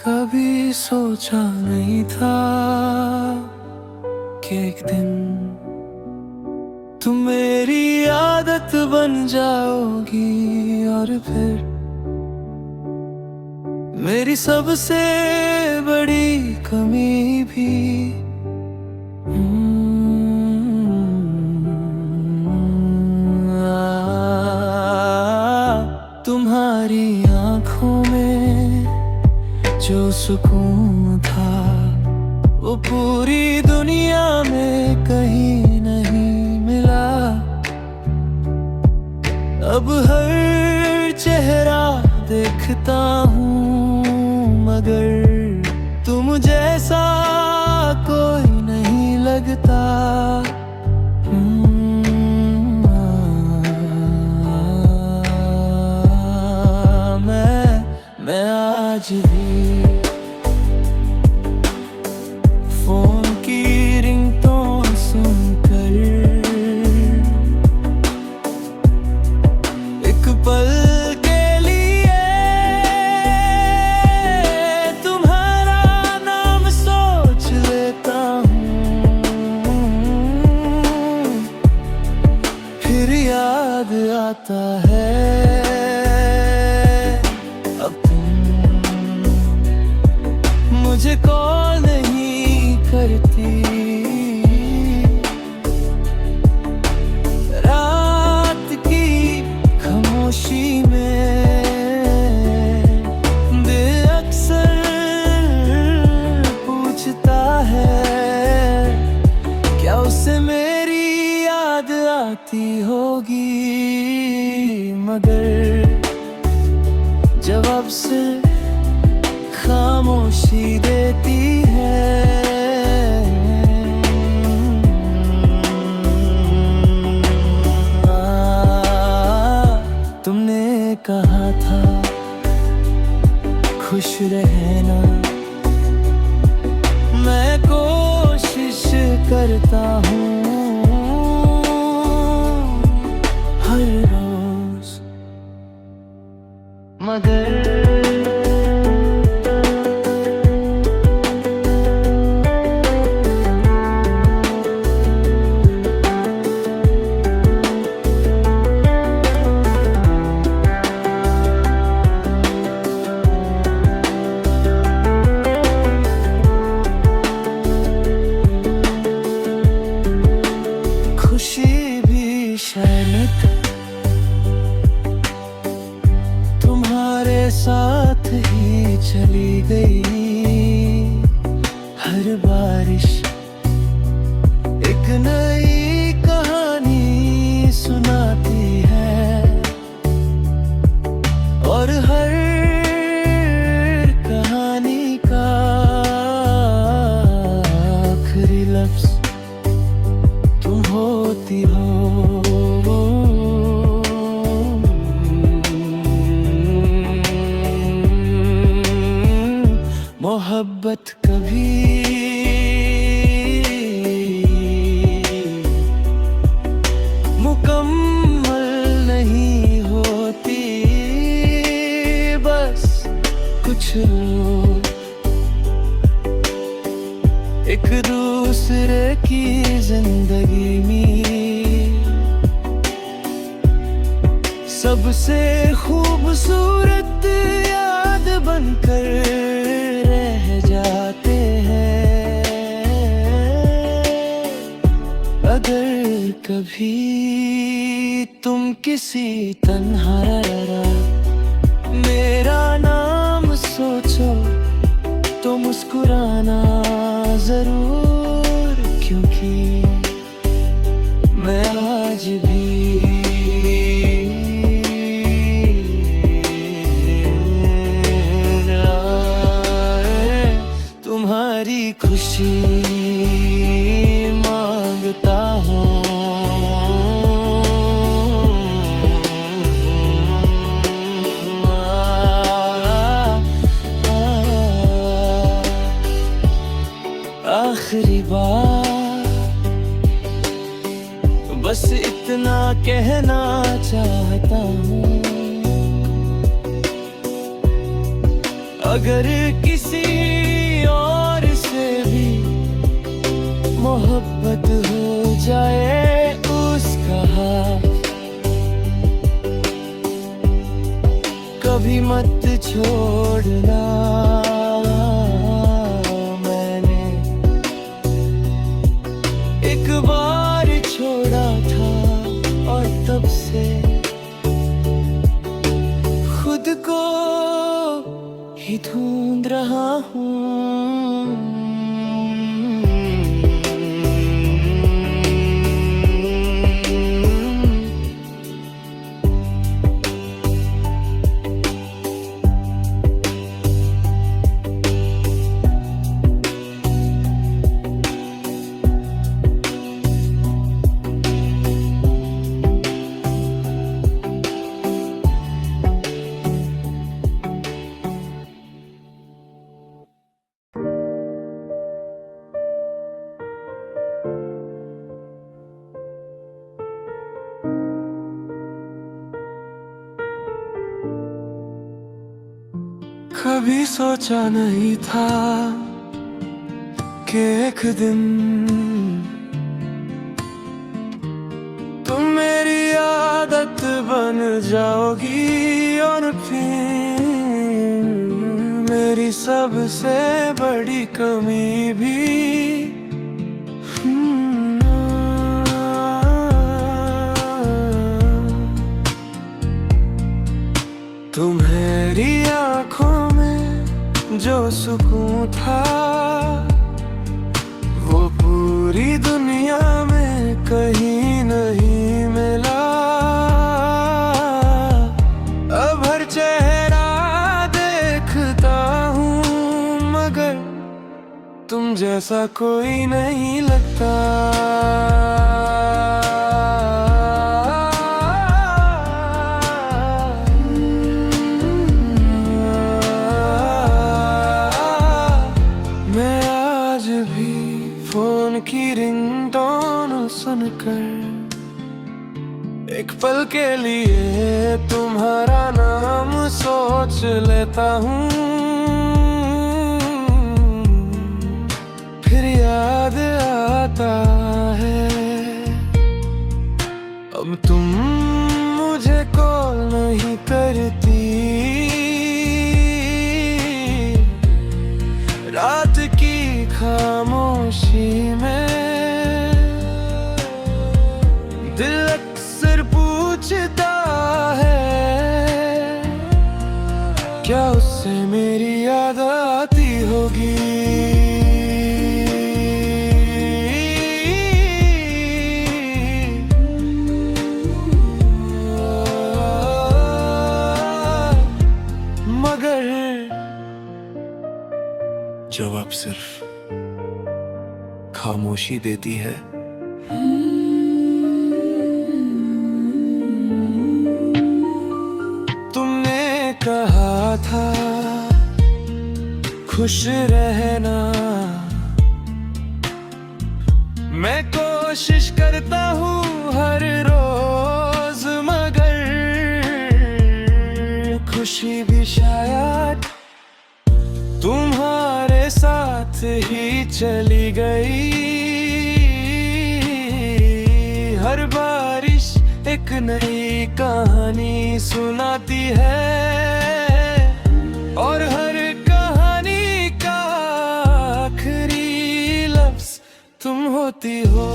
कभी सोचा नहीं था कि एक दिन तुम मेरी आदत बन जाओगी और फिर मेरी सबसे बड़ी कमी भी। तुम्हारी आंखों में जो सुकून था वो पूरी दुनिया में कहीं नहीं मिला। अब हर चेहरा देखता हूँ मगर तुम जैसा कोई नहीं लगता। मैं आज भी फोन की रिंगटोन सुनकर एक पल के लिए तुम्हारा नाम सोच लेता हूँ। फिर याद आता है मुझे कॉल नहीं करती। रात की खामोशी में दिल अक्सर पूछता है क्या उसे मेरी याद आती होगी, मगर जवाब से खामोशी देती है। तुमने कहा था खुश रहना, मैं कोशिश करता हूँ हर रोज, मगर खुशी भी शायद तुम्हारे साथ ही चली गई। हर बारिश एक नई कहानी सुनाती है और हर कहानी का आखिरी लफ्ज तुम होती हो। मोहब्बत कभी मुकम्मल नहीं होती, बस कुछ लोग एक दूसरे की जिंदगी में सबसे खूबसूरत याद बनकर रह जाते हैं। अगर कभी तुम किसी तन्हा मेरा नाम सोचो तो मुस्कुराना जरूर, क्योंकि मैं आज भी तुम्हारी खुशी मांगता हूँ। आखिरी बार बस इतना कहना चाहता हूँ, अगर किसी जाए उसका हाथ, कभी मत छोड़ना। मैंने एक बार छोड़ा था और तब से खुद को ही ढूंढ रहा हूँ। कभी सोचा नहीं था कि एक दिन तुम मेरी आदत बन जाओगी और फिर मेरी सबसे बड़ी कमी भी। तुम्हारी आँखों में जो सुकून था वो पूरी दुनिया में कहीं नहीं मिला। अब हर चेहरा देखता हूँ मगर तुम जैसा कोई नहीं लगता। फोन की रिंगटोन सुनकर एक पल के लिए तुम्हारा नाम सोच लेता हूँ, फिर याद आता है अब तुम मुझे कॉल नहीं करती। रात की खामोशी में दिल अक्सर पूछता है क्या उससे मेरी याद आती होगी। मगर जवाब सिर्फ खामोशी देती है। तुमने कहा था खुश रहना, मैं कोशिश करता हूँ हर रोज मगर खुशी भी शायद तुम्हारे साथ ही चली गई। हर बारिश एक नई कहानी सुनाती है और हर कहानी का आखिरी लफ्ज तुम होती हो।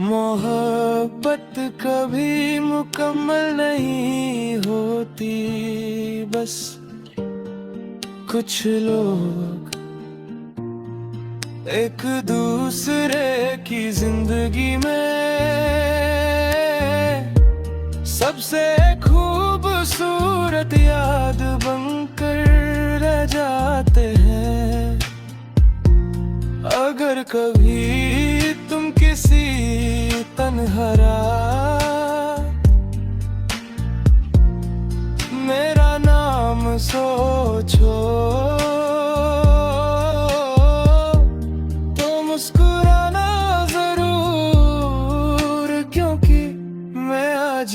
मोहब्बत कभी मुकम्मल नहीं होती, बस कुछ लोग एक दूसरे की जिंदगी में सबसे खूबसूरत याद बनकर रह जाते हैं। अगर कभी तुम किसी तन्हा रात मेरा नाम सोचो तो मुस्कुराना जरूर, क्योंकि मैं आज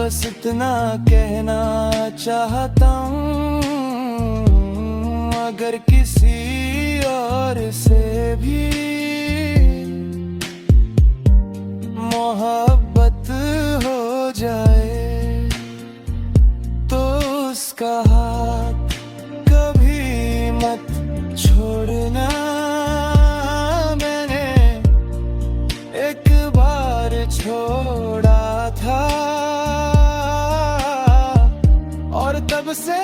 बस इतना कहना चाहता हूँ, अगर किसी और से भी मोहब्बत हो जाए तो उसका हाथ कभी मत छोड़ना। मैंने एक बार छोड़ा था और तब से